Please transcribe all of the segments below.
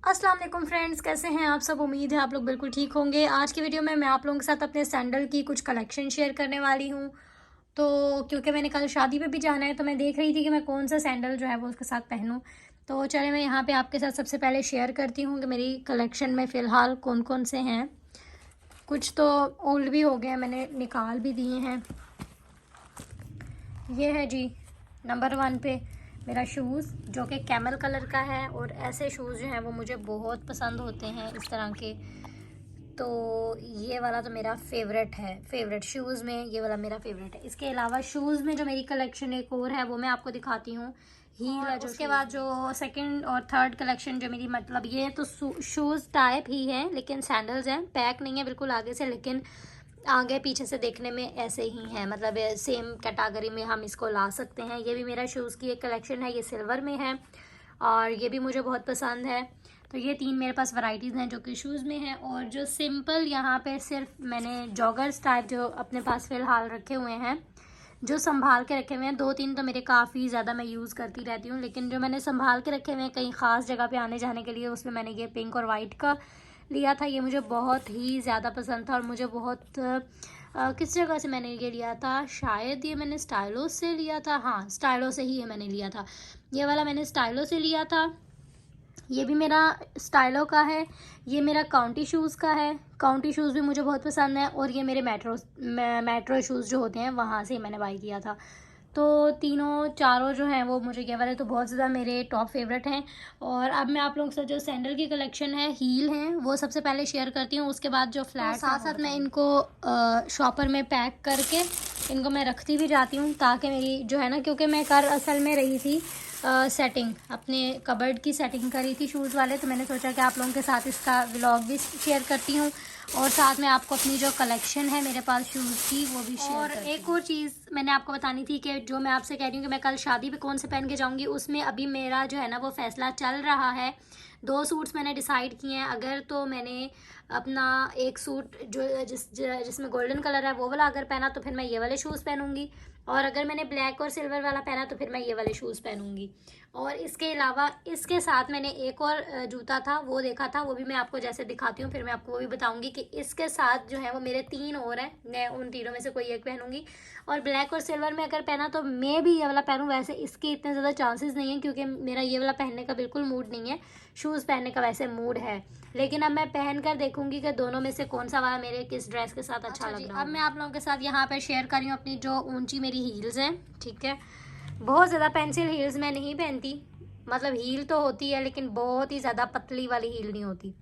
अस्सलाम वालेकुम फ्रेंड्स, कैसे हैं आप सब। उम्मीद है आप लोग बिल्कुल ठीक होंगे। आज की वीडियो में मैं आप लोगों के साथ अपने सैंडल की कुछ कलेक्शन शेयर करने वाली हूँ। तो क्योंकि मैंने कल शादी पे भी जाना है तो मैं देख रही थी कि मैं कौन सा सैंडल जो है वो उसके साथ पहनूँ। तो चले मैं यहाँ पे आपके साथ सबसे पहले शेयर करती हूँ कि मेरी कलेक्शन में फ़िलहाल कौन कौन से हैं। कुछ तो ओल्ड भी हो गए हैं, मैंने निकाल भी दिए हैं। ये है जी नंबर 1 पे मेरा शूज़, जो कि कैमल कलर का है। और ऐसे शूज़ जो हैं वो मुझे बहुत पसंद होते हैं, इस तरह के। तो ये वाला तो मेरा फेवरेट है, फेवरेट शूज़ में ये वाला मेरा फेवरेट है। इसके अलावा शूज़ में जो मेरी कलेक्शन एक और है वो मैं आपको दिखाती हूँ। हील है जो, उसके बाद जो सेकंड और थर्ड कलेक्शन जो मेरी, मतलब ये तो शूज़ टाइप ही है लेकिन सैंडल्स हैं, पैक नहीं है बिल्कुल आगे से, लेकिन आगे पीछे से देखने में ऐसे ही हैं, मतलब सेम कैटेगरी में हम इसको ला सकते हैं। ये भी मेरा शूज़ की एक कलेक्शन है, ये सिल्वर में है और ये भी मुझे बहुत पसंद है। तो ये 3 मेरे पास वैरायटीज़ हैं जो कि शूज़ में हैं। और जो सिंपल यहाँ पे सिर्फ मैंने जॉगर्स टाइप जो अपने पास फ़िलहाल रखे हुए हैं, जो संभाल के रखे हुए हैं, 2-3 तो मेरे काफ़ी ज़्यादा मैं यूज़ करती रहती हूँ, लेकिन जो मैंने संभाल के रखे हुए हैं कहीं ख़ास जगह पे आने जाने के लिए, उसमें मैंने ये पिंक और वाइट का लिया था। ये मुझे बहुत ही ज़्यादा पसंद था और मुझे बहुत किस जगह से मैंने ये लिया था, शायद ये मैंने स्टाइलो से लिया था। हाँ, स्टाइलो से ही ये मैंने लिया था। ये वाला मैंने स्टाइलो से लिया था। ये भी मेरा स्टाइलो का है। ये मेरा काउंटी शूज़ का है, काउंटी शूज़ भी मुझे बहुत पसंद है। और ये मेरे मेट्रो शूज़ जो होते हैं वहाँ से मैंने बाई किया था। तो तीनों चारों जो हैं वो मुझे, ये वाले तो बहुत ज़्यादा मेरे टॉप फेवरेट हैं। और अब मैं आप लोगों के साथ जो सैंडल की कलेक्शन है, हील हैं, वो सबसे पहले शेयर करती हूँ। उसके बाद जो फ्लैट साथ साथ मैं इनको शॉपर में पैक करके इनको मैं रखती भी जाती हूँ, ताकि मेरी जो है ना, क्योंकि मैं कर असल में रही थी सेटिंग, अपने कबर्ड की सेटिंग करी थी शूज़ वाले। तो मैंने सोचा कि आप लोगों के साथ इसका व्लॉग भी शेयर करती हूँ और साथ में आपको अपनी जो कलेक्शन है मेरे पास शूज़ की वो भी शेयर। और एक और चीज़ मैंने आपको बतानी थी कि जो मैं आपसे कह रही हूँ कि मैं कल शादी पे कौन से पहन के जाऊँगी, उसमें अभी मेरा जो है ना वो फ़ैसला चल रहा है। 2 सूट्स मैंने डिसाइड किए हैं। अगर तो मैंने अपना एक सूट जो जिसमें गोल्डन कलर है वो वाला अगर पहना तो फिर मैं ये वाले शूज़ पहनूँगी, और अगर मैंने ब्लैक और सिल्वर वाला पहना तो फिर मैं ये वाले शूज़ पहनूँगी। और इसके अलावा इसके साथ मैंने एक और जूता था वो देखा था, वो भी मैं आपको जैसे दिखाती हूँ फिर मैं आपको वो भी बताऊँगी कि इसके साथ जो है वो मेरे 3 और हैं, मैं उन तीनों में से कोई एक पहनूँगी। और ब्लैक और सिल्वर में अगर पहना तो मैं भी ये वाला पहनूँ। वैसे इसके इतने ज़्यादा चांसेस नहीं हैं क्योंकि मेरा ये वाला पहनने का बिल्कुल मूड नहीं है, शूज़ पहनने का वैसे मूड है, लेकिन अब मैं पहन कर देखूंगी कि दोनों में से कौन सा वाला मेरे किस ड्रेस के साथ अच्छा लग रहा है। अब मैं आप लोगों के साथ यहाँ पे शेयर कर रही हूँ अपनी जो ऊंची मेरी हील्स हैं, ठीक है। बहुत ज़्यादा पेंसिल हील्स मैं नहीं पहनती, मतलब हील तो होती है लेकिन बहुत ही ज़्यादा पतली वाली हील नहीं होती।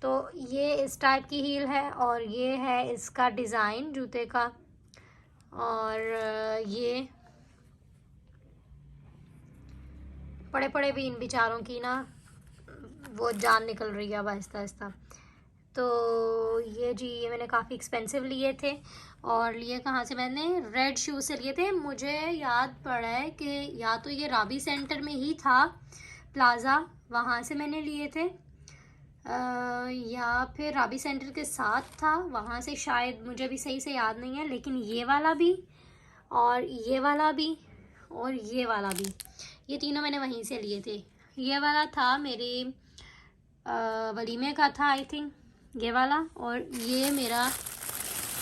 तो ये इस टाइप की हील है और ये है इसका डिज़ाइन जूते का। और ये पड़े पड़े भी इन बेचारों की ना वो जान निकल रही है अब आहिस्ता आहिस्ता। तो ये जी, ये मैंने काफ़ी एक्सपेंसिव लिए थे। और लिए कहाँ से, मैंने रेड शूज़ से लिए थे। मुझे याद पड़ा है कि या तो ये राबी सेंटर में ही था, प्लाज़ा, वहाँ से मैंने लिए थे, या फिर राबी सेंटर के साथ था वहाँ से, शायद, मुझे भी सही से याद नहीं है। लेकिन ये वाला भी और ये वाला भी और ये वाला भी, ये तीनों मैंने वहीं से लिए थे। ये वाला था मेरे वलीमे का था आई थिंक, ये वाला। और ये मेरा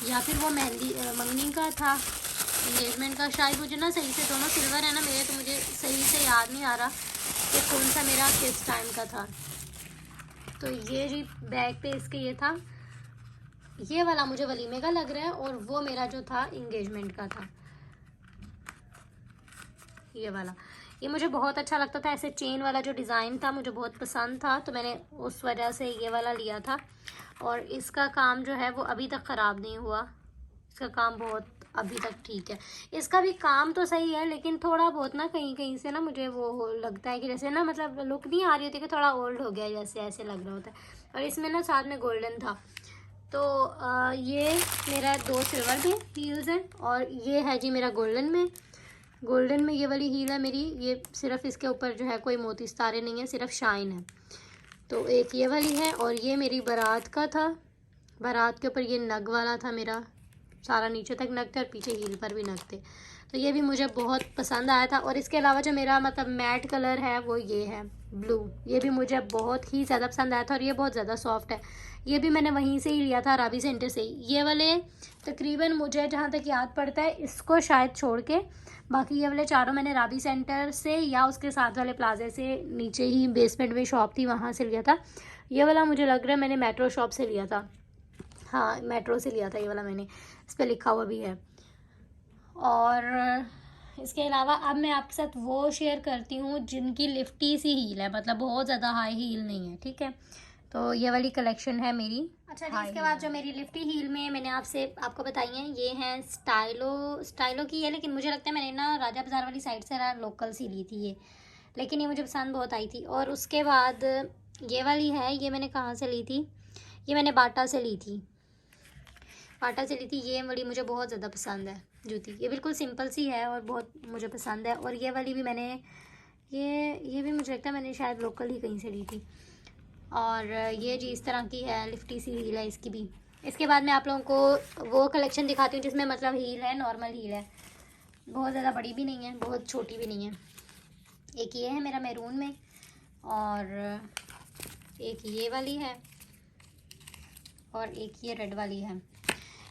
या फिर वो मेहंदी मंगनी का था, इंगेजमेंट का, शायद। मुझे ना सही से, दोनों सिल्वर है ना मेरे, तो मुझे सही से याद नहीं आ रहा कि कौन सा मेरा किस टाइम का था। तो ये जी बैग पे इसके ये था, ये वाला मुझे वलीमे का लग रहा है और वो मेरा जो था इंगेजमेंट का था, ये वाला। ये मुझे बहुत अच्छा लगता था, ऐसे चेन वाला जो डिज़ाइन था मुझे बहुत पसंद था, तो मैंने उस वजह से ये वाला लिया था। और इसका काम जो है वो अभी तक ख़राब नहीं हुआ, इसका काम बहुत अभी तक ठीक है। इसका भी काम तो सही है लेकिन थोड़ा बहुत ना कहीं कहीं से ना मुझे वो लगता है कि जैसे ना, मतलब लुक नहीं आ रही होती कि थोड़ा ओल्ड हो गया जैसे, ऐसे लग रहा होता है। और इसमें ना साथ में गोल्डन था। तो ये मेरा 2 सिल्वर में हील्स हैं और ये है जी मेरा गोल्डन में। गोल्डन में ये वाली हील है मेरी, ये सिर्फ इसके ऊपर जो है कोई मोती सितारे नहीं है, सिर्फ शाइन है। तो एक ये वाली है और ये मेरी बारात का था, बारात के ऊपर ये नग वाला था मेरा, सारा नीचे तक नग थे और पीछे हील पर भी नग थे। तो ये भी मुझे बहुत पसंद आया था। और इसके अलावा जो मेरा मतलब मैट कलर है वो ये है ब्लू, ये भी मुझे बहुत ही ज़्यादा पसंद आया था और ये बहुत ज़्यादा सॉफ्ट है। ये भी मैंने वहीं से ही लिया था, अराबी सेंटर से ही। ये वाले तकरीबन मुझे जहाँ तक याद पड़ता है, इसको शायद छोड़ के बाकी ये वाले चारों मैंने अराबी सेंटर से या उसके साथ वाले प्लाजे से, नीचे ही बेसमेंट में शॉप थी वहाँ से लिया था। ये वाला मुझे लग रहा है मैंने मेट्रो शॉप से लिया था, हाँ मेट्रो से लिया था ये वाला मैंने, इस पर लिखा हुआ भी है। और इसके अलावा अब मैं आपके साथ वो शेयर करती हूँ जिनकी लिफ्टी सी हील है, मतलब बहुत ज़्यादा हाई हील नहीं है, ठीक है। तो ये वाली कलेक्शन है मेरी। अच्छा जी, इसके बाद जो मेरी लिफ्टी हील में मैंने आपको बताई हैं, ये हैं स्टाइलो की है, लेकिन मुझे लगता है मैंने ना राजा बाज़ार वाली साइड से लोकल सी ली थी ये, लेकिन ये मुझे पसंद बहुत आई थी। और उसके बाद ये वाली है, ये मैंने कहाँ से ली थी, ये मैंने बाटा से ली थी, बाटा से ली थी। ये वाली मुझे बहुत ज़्यादा पसंद है जूती, ये बिल्कुल सिंपल सी है और बहुत मुझे पसंद है। और ये वाली भी मैंने ये भी मुझे लगता है मैंने शायद लोकल ही कहीं से ली थी। और ये जी इस तरह की है, लिफ्टी सी हील है इसकी भी। इसके बाद मैं आप लोगों को वो कलेक्शन दिखाती हूँ जिसमें मतलब हील है, नॉर्मल हील है, बहुत ज़्यादा बड़ी भी नहीं है, बहुत छोटी भी नहीं है। एक ये है मेरा मैरून में, और एक ये वाली है, और एक ये रेड वाली है।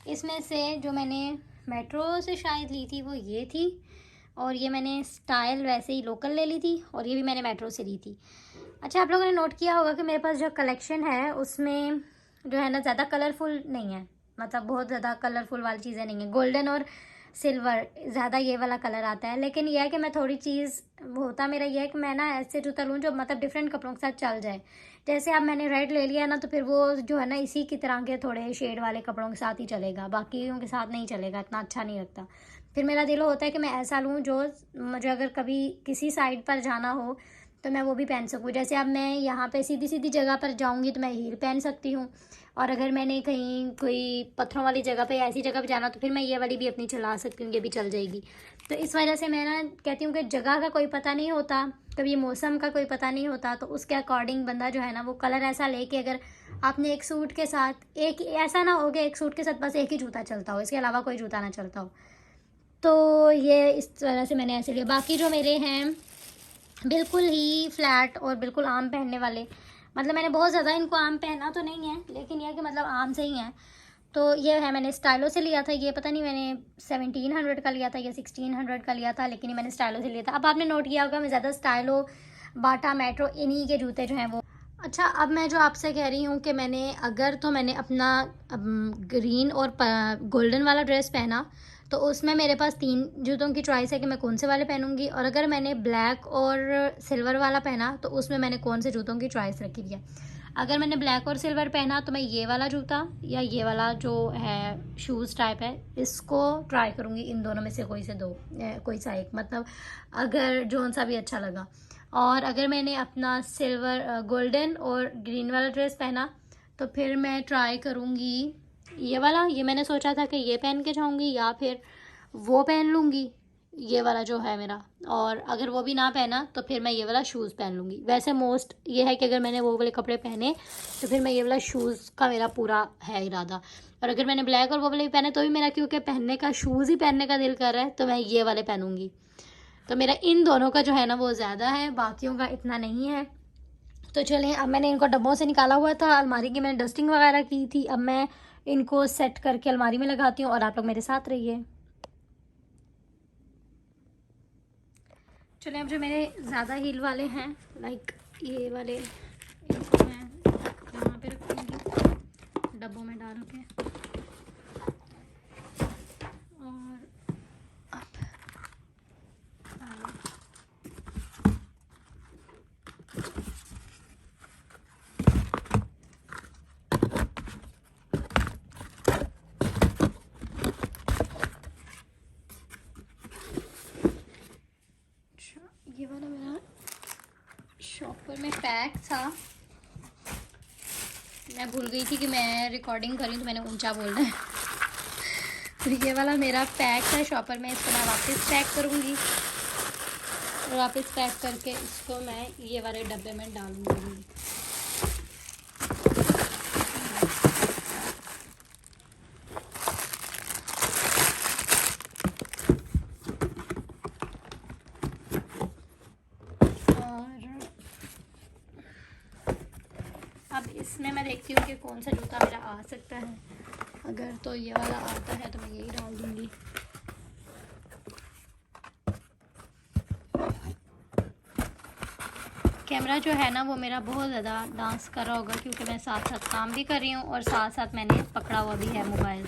इसमें से जो मैंने मेट्रो से शायद ली थी वो ये थी, और ये मैंने स्टाइल वैसे ही लोकल ले ली थी, और ये भी मैंने मेट्रो से ली थी। अच्छा, आप लोगों ने नोट किया होगा कि मेरे पास जो कलेक्शन है उसमें जो है ना ज़्यादा कलरफुल नहीं है, मतलब बहुत ज़्यादा कलरफुल वाली चीज़ें नहीं है। गोल्डन और सिल्वर ज़्यादा ये वाला कलर आता है, लेकिन यह है कि मैं थोड़ी चीज़ होता मेरा यह है कि मैं ना ऐसे जूता लूँ जो मतलब डिफरेंट कपड़ों के साथ चल जाए। जैसे अब मैंने रेड ले लिया ना, तो फिर वो जो है ना इसी की तरह के थोड़े शेड वाले कपड़ों के साथ ही चलेगा, बाकियों के साथ नहीं चलेगा, इतना अच्छा नहीं लगता। फिर मेरा दिल होता है कि मैं ऐसा लूँ जो मुझे अगर कभी किसी साइड पर जाना हो तो मैं वो भी पहन सकूँ। जैसे अब मैं यहाँ पे सीधी सीधी जगह पर जाऊँगी तो मैं हील पहन सकती हूँ, और अगर मैंने कहीं कोई पत्थरों वाली जगह पे ऐसी जगह पे जाना तो फिर मैं ये वाली भी अपनी चला सकती हूँ, ये भी चल जाएगी। तो इस वजह से मैं ना कहती हूँ कि जगह का कोई पता नहीं होता, कभी मौसम का कोई पता नहीं होता, तो उसके अकॉर्डिंग बंदा जो है ना वो कलर ऐसा लेके, अगर आपने एक सूट के साथ एक ऐसा ना हो कि एक सूट के साथ बस एक ही जूता चलता हो, इसके अलावा कोई जूता ना चलता हो, तो ये इस तरह से मैंने ऐसे लिया। बाकी जो मेरे हैं बिल्कुल ही फ्लैट और बिल्कुल आम पहनने वाले, मतलब मैंने बहुत ज़्यादा इनको आम पहना तो नहीं है, लेकिन यह कि मतलब आम से ही हैं। तो ये है, मैंने स्टाइलो से लिया था, ये पता नहीं मैंने 1700 का लिया था या 1600 का लिया था, लेकिन ये मैंने स्टाइलो से लिया था। अब आपने नोट किया होगा मैं ज़्यादा स्टाइलो, बाटा, मेट्रो, इन्हीं के जूते जो हैं वो। अच्छा, अब मैं जो आपसे कह रही हूँ कि मैंने अपना ग्रीन और गोल्डन वाला ड्रेस पहना, तो उसमें मेरे पास 3 जूतों की चॉइस है कि मैं कौन से वाले पहनूंगी। और अगर मैंने ब्लैक और सिल्वर वाला पहना तो उसमें मैंने कौन से जूतों की चॉइस रखी है। अगर मैंने ब्लैक और सिल्वर पहना तो मैं ये वाला जूता या ये वाला जो है शूज़ टाइप है, इसको ट्राई करूँगी, इन दोनों में से कोई से दो, कोई सा एक, मतलब अगर जो सा भी अच्छा लगा। और अगर मैंने अपना सिल्वर गोल्डन और ग्रीन वाला ड्रेस पहना तो फिर मैं ट्राई करूँगी ये वाला। ये मैंने सोचा था कि ये पहन के जाऊँगी या फिर वो पहन लूँगी, ये वाला जो है मेरा। और अगर वो भी ना पहना तो फिर मैं ये वाला शूज़ पहन लूँगी। वैसे मोस्ट ये है कि अगर मैंने वो वाले कपड़े पहने तो फिर मैं ये वाला शूज़ का मेरा पूरा है इरादा। और अगर मैंने ब्लैक और वो वाले भी पहने तो भी मेरा क्योंकि पहनने का शूज़ ही पहनने का दिल कर रहा है, तो मैं ये वाले पहनूँगी। तो मेरा इन दोनों का जो है ना वो ज़्यादा है, बाकियों का इतना नहीं है। तो चलें, अब मैंने इनको डब्बों से निकाला हुआ था, अलमारी की मैंने डस्टिंग वगैरह की थी, अब मैं इनको सेट करके अलमारी में लगाती हूँ और आप लोग मेरे साथ रहिए। चलें, अब जो मेरे ज़्यादा हील वाले हैं, लाइक ये वाले, इनको मैं यहाँ पे रखूँगी डब्बों में डाल के। और ये वाला मेरा शॉपर में पैक था, मैं भूल गई थी कि मैं रिकॉर्डिंग करी तो मैंने ऊंचा बोलना है। तो ये वाला मेरा पैक है शॉपर में, इसको मैं वापस पैक करूँगी और वापस पैक करके इसको मैं ये वाले डब्बे में डालूँगी। इसमें मैं देखती हूँ कि कौन सा जूता मेरा आ सकता है। अगर तो ये वाला आता है तो मैं यही डाल दूँगी। कैमरा जो है ना वो मेरा बहुत ज़्यादा डांस कर रहा होगा, क्योंकि मैं साथ साथ काम भी कर रही हूँ और साथ साथ मैंने पकड़ा हुआ भी है मोबाइल।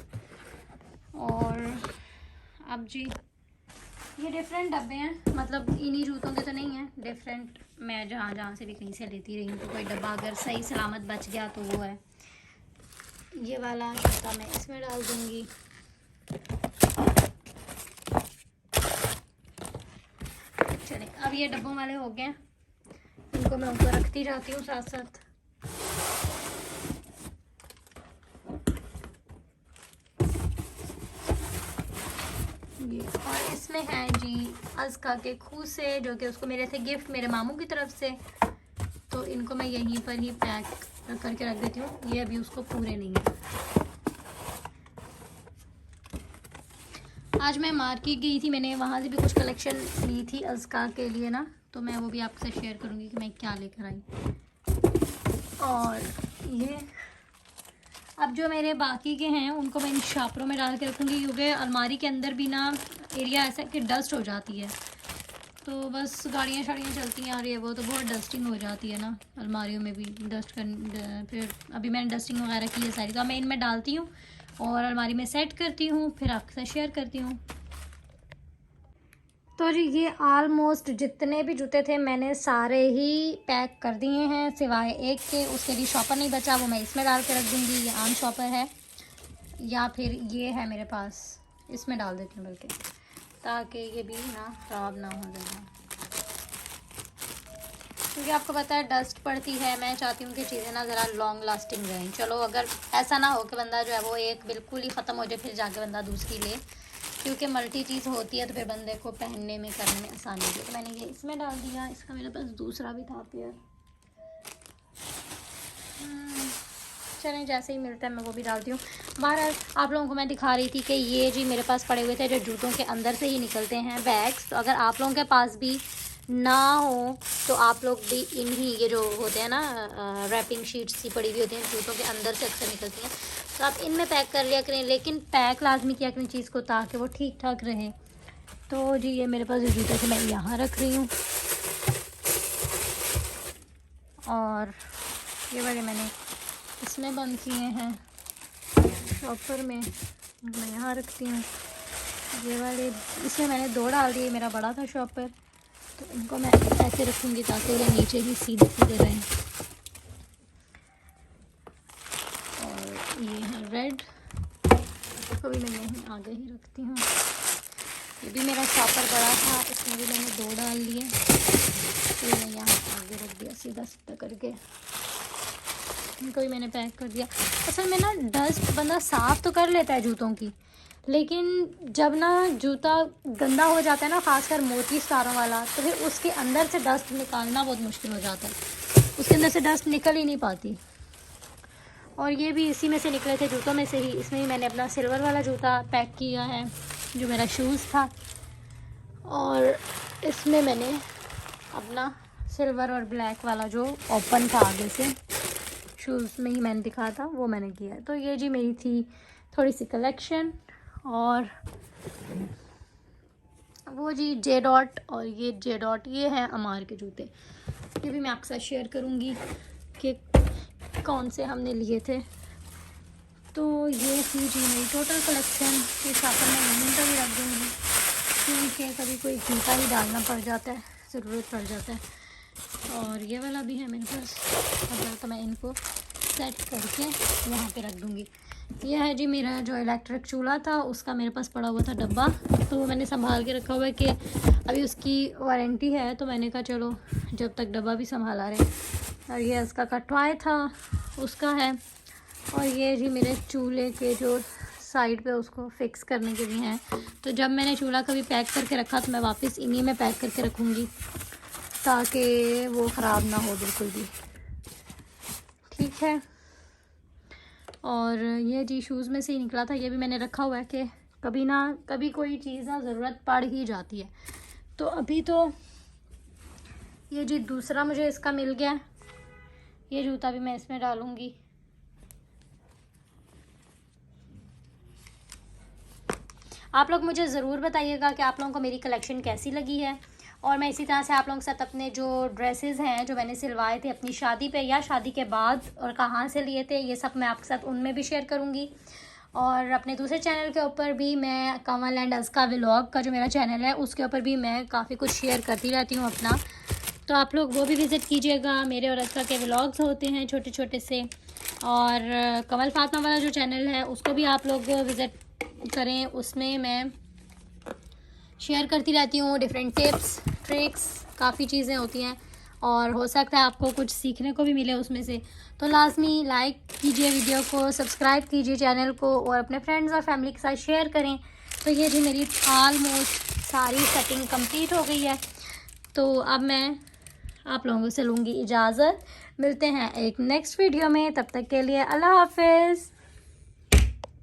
और अब जी ये डिफरेंट डब्बे हैं, मतलब इन्हीं जूतों के तो नहीं हैं, डिफरेंट। मैं जहाँ जहाँ से भी कहीं से लेती रही हूँ तो कोई डब्बा अगर सही सलामत बच गया तो वो है। ये वाला जूता मैं इसमें डाल दूँगी। चलिए अब ये डब्बों वाले हो गए, इनको मैं ऊपर रखती जाती हूँ साथ साथ। ये और इसमें है जी अज़का के खूसे, जो कि उसको मेरे थे गिफ्ट मेरे मामू की तरफ से। तो इनको मैं यहीं पर ही पैक करके रख देती हूँ, ये अभी उसको पूरे नहीं है। आज मैं मार्केट गई थी, मैंने वहाँ से भी कुछ कलेक्शन ली थी अज़का के लिए ना, तो मैं वो भी आपसे शेयर करूँगी कि मैं क्या लेकर आई। और ये अब जो मेरे बाकी के हैं उनको मैं इन शापरों में डाल के रखूँगी, क्योंकि अलमारी के अंदर भी ना एरिया ऐसा कि डस्ट हो जाती है। तो बस गाड़ियाँ शाड़ियाँ चलती हैं और ये वो, तो बहुत डस्टिंग हो जाती है ना अलमारियों में भी डस्ट कर। फिर अभी मैंने डस्टिंग वगैरह की है सारी, तो मैं इनमें डालती हूँ और अलमारी में सेट करती हूँ, फिर आपके साथ शेयर करती हूँ। तो जी ये आलमोस्ट जितने भी जूते थे मैंने सारे ही पैक कर दिए हैं, सिवाय एक के। उसके लिए शॉपर नहीं बचा, वो मैं इसमें डाल के रख दूँगी। ये आम शॉपर है, या फिर ये है मेरे पास, इसमें डाल देती हूँ बल्कि, ताकि ये भी ना ख़राब ना हो जाए, क्योंकि आपको पता है डस्ट पड़ती है। मैं चाहती हूँ कि चीज़ें ना ज़रा लॉन्ग लास्टिंग रहें। चलो अगर ऐसा ना हो कि बंदा जो है वो एक बिल्कुल ही ख़त्म हो जाए फिर जाके बंदा दूसरी ले, क्योंकि मल्टी चीज़ होती है तो फिर बंदे को पहनने में करने में आसानी होती है। तो मैंने ये इसमें डाल दिया। इसका मेरे पास दूसरा भी था पेयर, चलें जैसे ही मिलता है मैं वो भी डालती हूँ। बहरहाल आप लोगों को मैं दिखा रही थी कि ये जी मेरे पास पड़े हुए थे जो जूतों के अंदर से ही निकलते हैं बैग्स। तो अगर आप लोगों के पास भी ना हो तो आप लोग भी इन्हीं, ये जो होते हैं ना रैपिंग शीट्स सी पड़ी हुई होती हैं जूतों के अंदर से अक्सर निकलती हैं, तो आप इनमें पैक कर लिया करें, लेकिन पैक लाजमी किया करें चीज़ को ताकि वो ठीक ठाक रहे। तो जी ये मेरे पास जो जूते थे मैं यहाँ रख रही हूँ, और ये वाले मैंने इसमें बंद किए हैं शॉपर में, मैं यहाँ रखती हूँ। ये वाले इसमें मैंने 2 डाल दिए, मेरा बड़ा था शॉपर, तो इनको मैं ऐसे रखूँगी ताकि ये नीचे ही सीधे सीधे रहें। और ये है रेड, इसको भी मैं यहीं आगे ही रखती हूँ। ये भी मेरा शॉपर बड़ा था, इसमें भी मैंने 2 डाल लिए, तो मैं यहाँ आगे रख दिया सीधा सीधा करके। इनको भी मैंने पैक कर दिया। असल में ना डस्ट बंदा साफ़ तो कर लेता है जूतों की, लेकिन जब ना जूता गंदा हो जाता है ना, ख़ासकर मोटी तारों वाला, तो फिर उसके अंदर से डस्ट निकालना बहुत मुश्किल हो जाता है, उसके अंदर से डस्ट निकल ही नहीं पाती। और ये भी इसी में से निकले थे, जूतों में से ही। इसमें ही मैंने अपना सिल्वर वाला जूता पैक किया है जो मेरा शूज़ था, और इसमें मैंने अपना सिल्वर और ब्लैक वाला जो ओपन था आगे से, शूज़ में ही मैंने दिखा था, वो मैंने किया है। तो ये जी मेरी थी थोड़ी सी कलेक्शन। और वो जी जे डॉट और ये जे डॉट, ये हैं अमार के जूते। ये भी मैं आपके साथ शेयर करूँगी कि कौन से हमने लिए थे। तो ये थी जी मेरी टोटल कलेक्शन। ये शापर मैं यहीं पर भी रख दूँगी, क्योंकि कभी कोई जूता ही डालना पड़ जाता है, ज़रूरत पड़ जाता है। और ये वाला भी है मेरे पास, अगर तो मैं इनको सेट करके यहाँ पे रख दूँगी। यह है जी मेरा जो इलेक्ट्रिक चूल्हा था, उसका मेरे पास पड़ा हुआ था डब्बा, तो वो मैंने संभाल के रखा हुआ है कि अभी उसकी वारंटी है, तो मैंने कहा चलो जब तक डब्बा भी संभाला रहे। और ये उसका कटवाए था, उसका है। और ये जी मेरे चूल्हे के जो साइड पे उसको फिक्स करने के भी हैं, तो जब मैंने चूल्हा कभी पैक करके रखा तो मैं वापस इन्हीं में पैक करके रखूँगी ताकि वो ख़राब ना हो बिल्कुल भी। ठीक है। और ये जी शूज़ में से ही निकला था, ये भी मैंने रखा हुआ है कि कभी ना कभी कोई चीज़ ना ज़रूरत पड़ ही जाती है। तो अभी तो ये जी दूसरा मुझे इसका मिल गया, ये जूता भी मैं इसमें डालूंगी। आप लोग मुझे ज़रूर बताइएगा कि आप लोगों को मेरी कलेक्शन कैसी लगी है, और मैं इसी तरह से आप लोगों के साथ अपने जो ड्रेसेस हैं जो मैंने सिलवाए थे अपनी शादी पे या शादी के बाद और कहाँ से लिए थे, ये सब मैं आपके साथ उनमें भी शेयर करूँगी। और अपने दूसरे चैनल के ऊपर भी मैं कमल एंड अस्का व्लॉग का जो मेरा चैनल है उसके ऊपर भी मैं काफ़ी कुछ शेयर करती रहती हूँ अपना, तो आप लोग वो भी विज़िट कीजिएगा। मेरे और अस्का के व्लॉग्स होते हैं छोटे छोटे से, और कमल फातिमा वाला जो चैनल है उसको भी आप लोग विज़िट करें, उसमें मैं शेयर करती रहती हूँ डिफरेंट टिप्स ट्रिक्स, काफ़ी चीज़ें होती हैं, और हो सकता है आपको कुछ सीखने को भी मिले उसमें से। तो लाजमी लाइक कीजिए वीडियो को, सब्सक्राइब कीजिए चैनल को, और अपने फ्रेंड्स और फैमिली के साथ शेयर करें। तो ये जी मेरी ऑलमोस्ट सारी सेटिंग कंप्लीट हो गई है, तो अब मैं आप लोगों से लूँगी इजाज़त। मिलते हैं एक नेक्स्ट वीडियो में, तब तक के लिए अल्लाह हाफिज़।